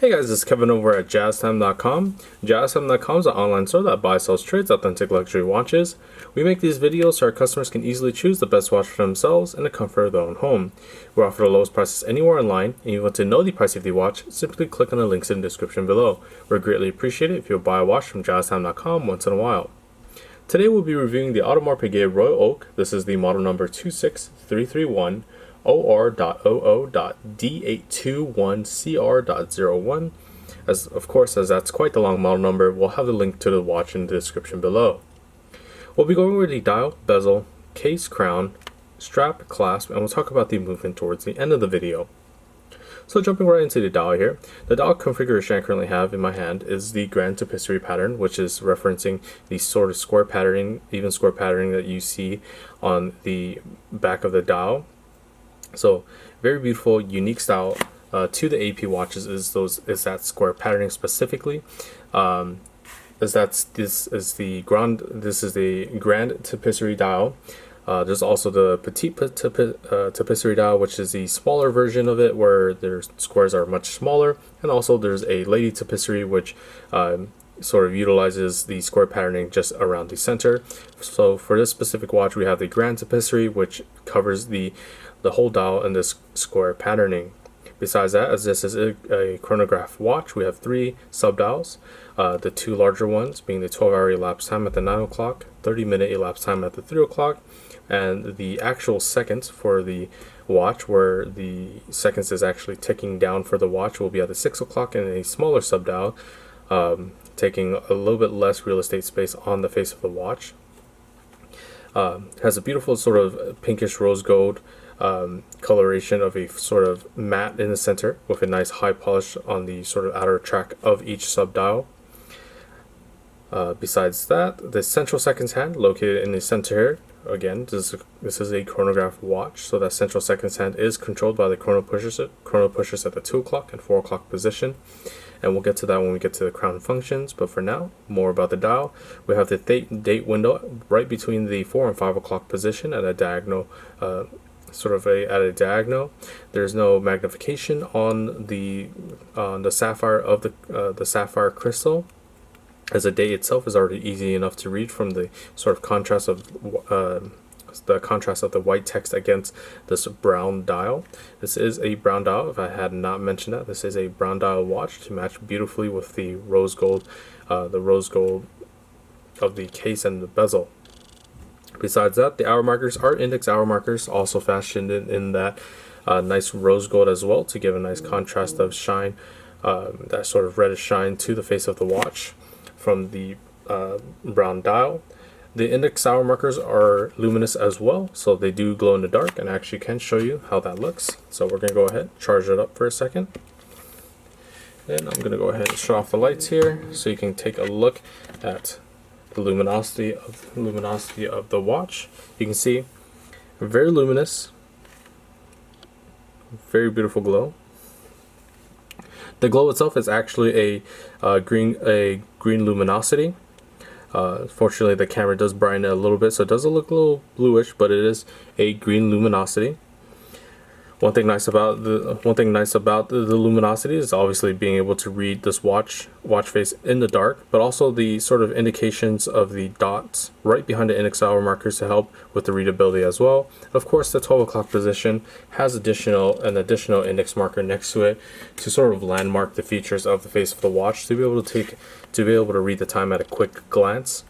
Hey guys, this is Kevin over at JazzTime.com. JazzTime.com is an online store that buys, sells, trades authentic luxury watches. We make these videos so our customers can easily choose the best watch for themselves in the comfort of their own home. We offer the lowest prices anywhere online, and if you want to know the price of the watch, simply click on the links in the description below. We'd greatly appreciate it if you'll buy a watch from JazzTime.com once in a while. Today we'll be reviewing the Audemars Piguet Royal Oak. This is the model number 26331OR.OO.D821CR.01. As that's quite the long model number, we'll have the link to the watch in the description below. We'll be going over the dial, bezel, case, crown, strap, clasp, and we'll talk about the movement towards the end of the video. So jumping right into the dial here, the dial configuration I currently have in my hand is the Grand Tapisserie pattern, which is referencing the sort of square patterning, even square patterning that you see on the back of the dial. So very beautiful, unique style to the AP watches is that square patterning specifically. This is the Grand Tapisserie dial. There's also the Petite Tapisserie dial, which is the smaller version of it, where their squares are much smaller, and also there's a Lady Tapisserie, which sort of utilizes the square patterning just around the center. So for this specific watch, we have the Grand Tapisserie, which covers the whole dial in this square patterning. Besides that, as this is a chronograph watch, we have three sub-dials. The two larger ones being the 12-hour elapsed time at the 9 o'clock, 30-minute elapsed time at the 3 o'clock, and the actual seconds for the watch, where the seconds is actually ticking down for the watch, will be at the 6 o'clock, and a smaller sub-dial, taking a little bit less real estate space on the face of the watch. Has a beautiful sort of pinkish rose gold coloration of a sort of matte in the center with a nice high polish on the sort of outer track of each sub-dial. Besides that, the central seconds hand located in the center here. Again, this is a chronograph watch, so that central seconds hand is controlled by the chrono pushers at the 2 o'clock and 4 o'clock position. And we'll get to that when we get to the crown functions. But for now, more about the dial. We have the date window right between the 4 and 5 o'clock position at a diagonal, at a diagonal. There's no magnification on the sapphire of the sapphire crystal, as the date itself is already easy enough to read from the sort of contrast of the white text against this brown dial. This is a brown dial. If I had not mentioned that, this is a brown dial watch to match beautifully with the rose gold of the case and the bezel. Besides that, the hour markers are index hour markers, also fashioned in that nice rose gold as well, to give a nice contrast of shine, that sort of reddish shine to the face of the watch from the brown dial. The index hour markers are luminous as well, so they do glow in the dark, and I actually can show you how that looks. So we're going to go ahead and charge it up for a second. And I'm going to go ahead and shut off the lights here so you can take a look at the luminosity of the watch. You can see very luminous, very beautiful glow. The glow itself is actually a green luminosity. Fortunately, the camera does brighten it a little bit, so it does look a little bluish, but it is a green luminosity. One thing nice about the luminosity is obviously being able to read this watch face in the dark, but also the sort of indications of the dots right behind the index hour markers to help with the readability as well. Of course, the 12 o'clock position has an additional index marker next to it to sort of landmark the features of the face of the watch, to be able to read the time at a quick glance.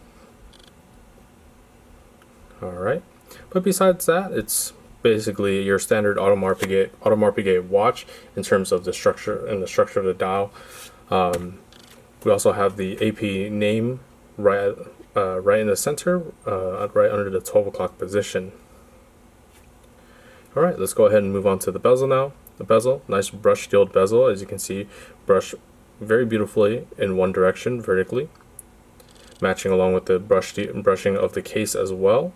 All right, but besides that, it's basically your standard Audemars Piguet watch in terms of the structure of the dial. We also have the AP name right in the center, right under the 12 o'clock position. All right, let's go ahead and move on to the bezel now. The bezel, nice brush steeled bezel, as you can see, brush very beautifully in one direction vertically, matching along with the brushing of the case as well.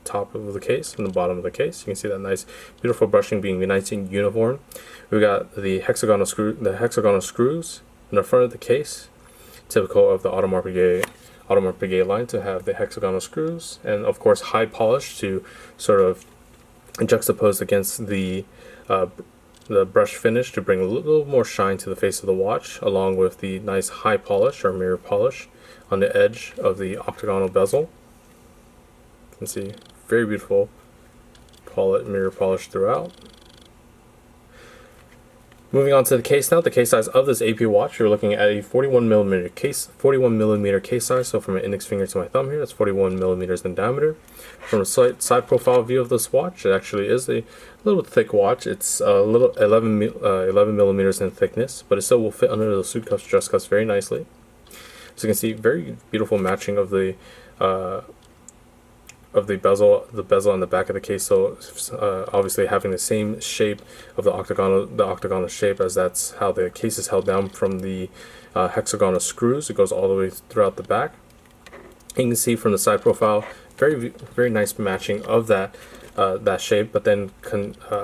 Top of the case and the bottom of the case, you can see that nice beautiful brushing being nice and uniform. We've got the hexagonal screws in the front of the case, typical of the Audemars Piguet line, to have the hexagonal screws, and of course high polish to sort of juxtaposed against the the brush finish to bring a little more shine to the face of the watch, along with the nice high polish or mirror polish on the edge of the octagonal bezel. You can see very beautiful mirror polish throughout. Moving on to the case now. The case size of this AP watch, you're looking at a 41mm case size. So from my index finger to my thumb here, that's 41 millimeters in diameter. From a side profile view of this watch, it actually is a little thick watch. It's a little 11 millimeters in thickness, but it still will fit under the suit cuffs, dress cuffs very nicely. So you can see very beautiful matching of the bezel on the back of the case. So obviously having the same shape of the octagonal shape, as that's how the case is held down from the hexagonal screws. It goes all the way throughout the back. You can see from the side profile, very nice matching of that shape, but then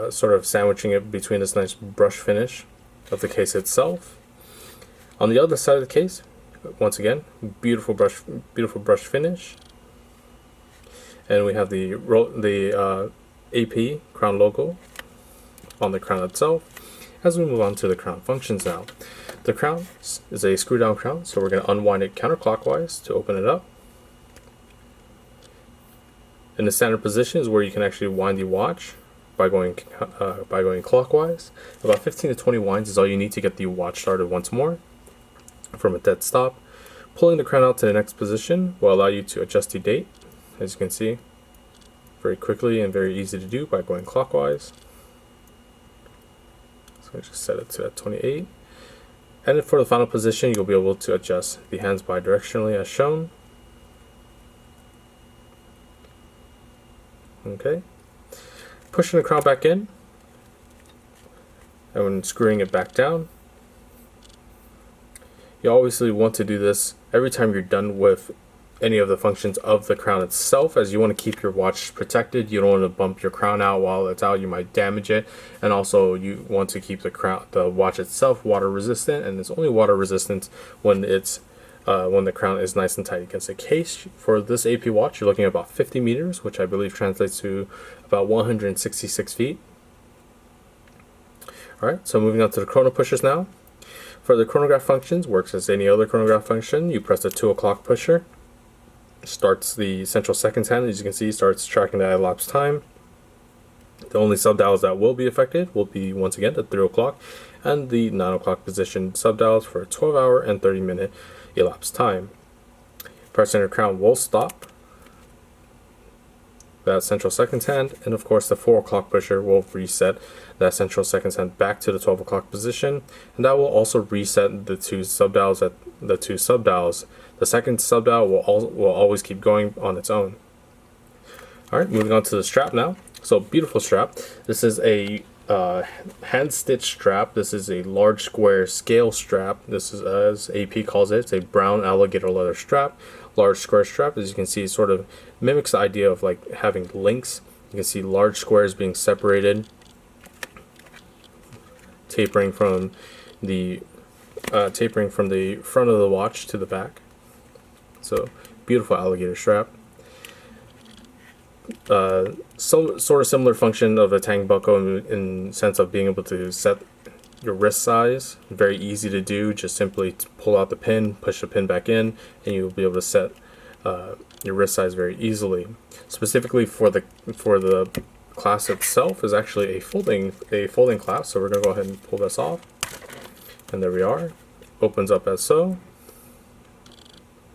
sort of sandwiching it between this nice brush finish of the case itself. On the other side of the case, once again, beautiful brush finish. And we have the AP crown logo on the crown itself. As we move on to the crown functions now. The crown is a screw down crown, so we're going to unwind it counterclockwise to open it up. In the standard position is where you can actually wind the watch by going clockwise. About 15 to 20 winds is all you need to get the watch started once more from a dead stop. Pulling the crown out to the next position will allow you to adjust the date, as you can see, very quickly and very easy to do by going clockwise. So I just set it to that 28. And then for the final position, you'll be able to adjust the hands bidirectionally as shown. Okay. Pushing the crown back in, and when screwing it back down, you obviously want to do this every time you're done with any of the functions of the crown itself, as you want to keep your watch protected. You don't want to bump your crown out while it's out, you might damage it. And also you want to keep the watch itself water resistant, and it's only water resistant when the crown is nice and tight against the case. For this AP watch, you're looking at about 50 meters, which I believe translates to about 166 feet. Alright, so moving on to the chrono pushers now. For the chronograph functions, works as any other chronograph function. You press the 2 o'clock pusher, starts the central seconds hand, as you can see, starts tracking the elapsed time. The only subdials that will be affected will be, once again, the 3 o'clock and the 9 o'clock position subdials for a 12-hour and 30-minute elapsed time. Pressing the crown will stop that central seconds hand, and of course the 4 o'clock pusher will reset that central seconds hand back to the 12 o'clock position, and that will also reset the two subdials. The second subdial will always keep going on its own. Alright, moving on to the strap now. So beautiful strap. This is a hand stitched strap. This is a large square scale strap. This is, as AP calls it, it's a brown alligator leather strap. Large square strap, as you can see, sort of mimics the idea of like having links. You can see large squares being separated, tapering from the front of the watch to the back. So beautiful alligator strap. Some sort of similar function of a tang buckle in sense of being able to set your wrist size. Very easy to do. Just simply pull out the pin, push the pin back in, and you'll be able to set your wrist size very easily. Specifically for the clasp itself is actually a folding clasp. So we're gonna go ahead and pull this off, and there we are. Opens up as so.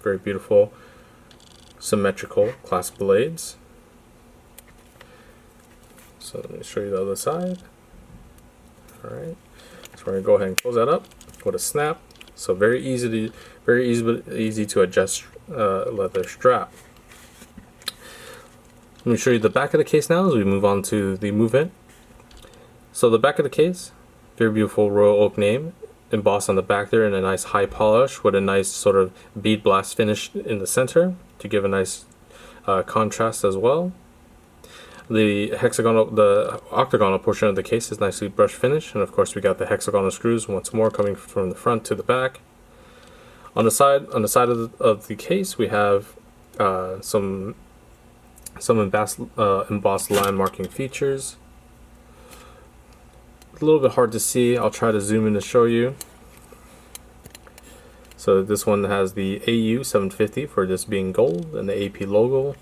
Very beautiful symmetrical clasp blades. So let me show you the other side. Alright, so we're gonna go ahead and close that up with a snap. So very easy to adjust leather strap. Let me show you the back of the case now as we move on to the move-in. So the back of the case, very beautiful royal oak name embossed on the back there in a nice high polish with a nice sort of bead blast finish in the center to give a nice contrast as well. The octagonal portion of the case is nicely brush finished, and of course we got the hexagonal screws once more coming from the front to the back. On the side of the case, we have some embossed landmarking features. a little bit hard to see. I'll try to zoom in to show you. So this one has the AU 750 for this being gold, and the AP logo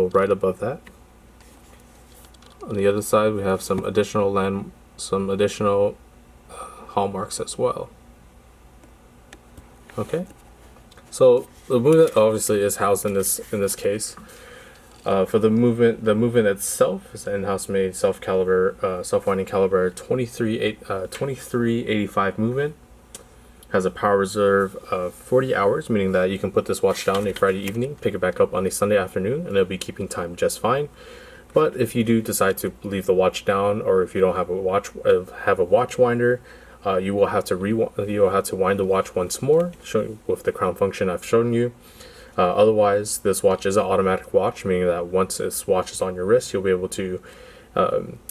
right above that. On the other side, we have some additional hallmarks as well. Okay, so the movement obviously is housed in this case. For the movement itself is an in-house made self-winding caliber 2385 movement. Has a power reserve of 40 hours, meaning that you can put this watch down a Friday evening, pick it back up on a Sunday afternoon, and it'll be keeping time just fine. But if you do decide to leave the watch down, or if you don't have a watch winder, you will have to wind the watch once more, with the crown function I've shown you. Otherwise, this watch is an automatic watch, meaning that once this watch is on your wrist, you'll be able to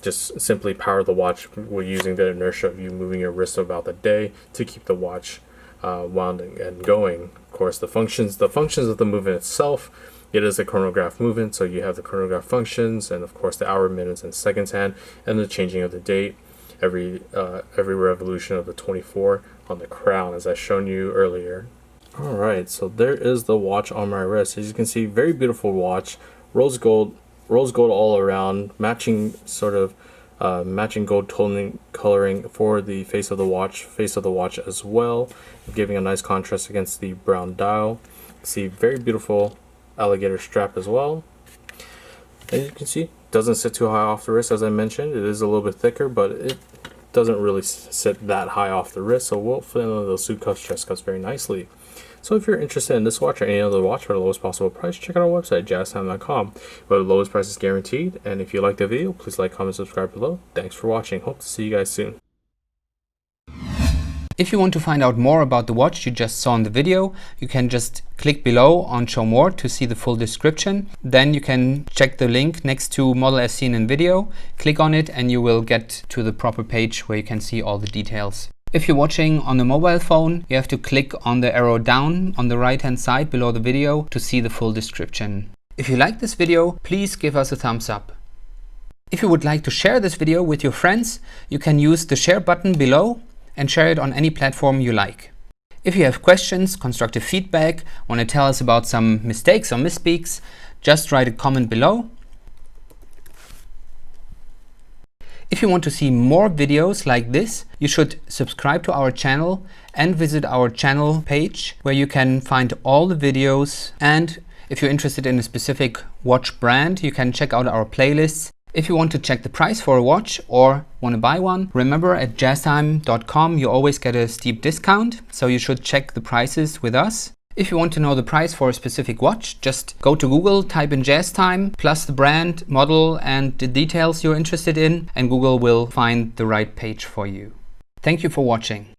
just simply power the watch using the inertia of you moving your wrist about the day to keep the watch wound and going. Of course, the functions of the movement itself, it is a chronograph movement, so you have the chronograph functions, and of course the hour, minutes, and seconds hand, and the changing of the date every revolution of the 24 on the crown, as I've shown you earlier. Alright, so there is the watch on my wrist. As you can see, very beautiful watch, rose gold all around, matching gold coloring for the face of the watch as well, giving a nice contrast against the brown dial. You see very beautiful alligator strap as well. As you can see, doesn't sit too high off the wrist. As I mentioned, it is a little bit thicker, but it doesn't really sit that high off the wrist, so we'll fit into those suit cuffs, chest cuffs very nicely. So if you're interested in this watch or any other watch for the lowest possible price, check out our website, jazztime.com, where the lowest price is guaranteed. And if you liked the video, please like, comment, subscribe below. Thanks for watching. Hope to see you guys soon. If you want to find out more about the watch you just saw in the video, you can just click below on Show More to see the full description. Then you can check the link next to model as seen in video, click on it, and you will get to the proper page where you can see all the details. If you're watching on a mobile phone, you have to click on the arrow down on the right hand side below the video to see the full description. If you like this video, please give us a thumbs up. If you would like to share this video with your friends, you can use the share button below and share it on any platform you like. If you have questions, constructive feedback, want to tell us about some mistakes or misspeaks, just write a comment below. If you want to see more videos like this, you should subscribe to our channel and visit our channel page where you can find all the videos. And if you're interested in a specific watch brand, you can check out our playlists. If you want to check the price for a watch or want to buy one, remember at jazztime.com you always get a steep discount, so you should check the prices with us. If you want to know the price for a specific watch, just go to Google, type in JazzTime, plus the brand, model, and the details you're interested in, and Google will find the right page for you. Thank you for watching.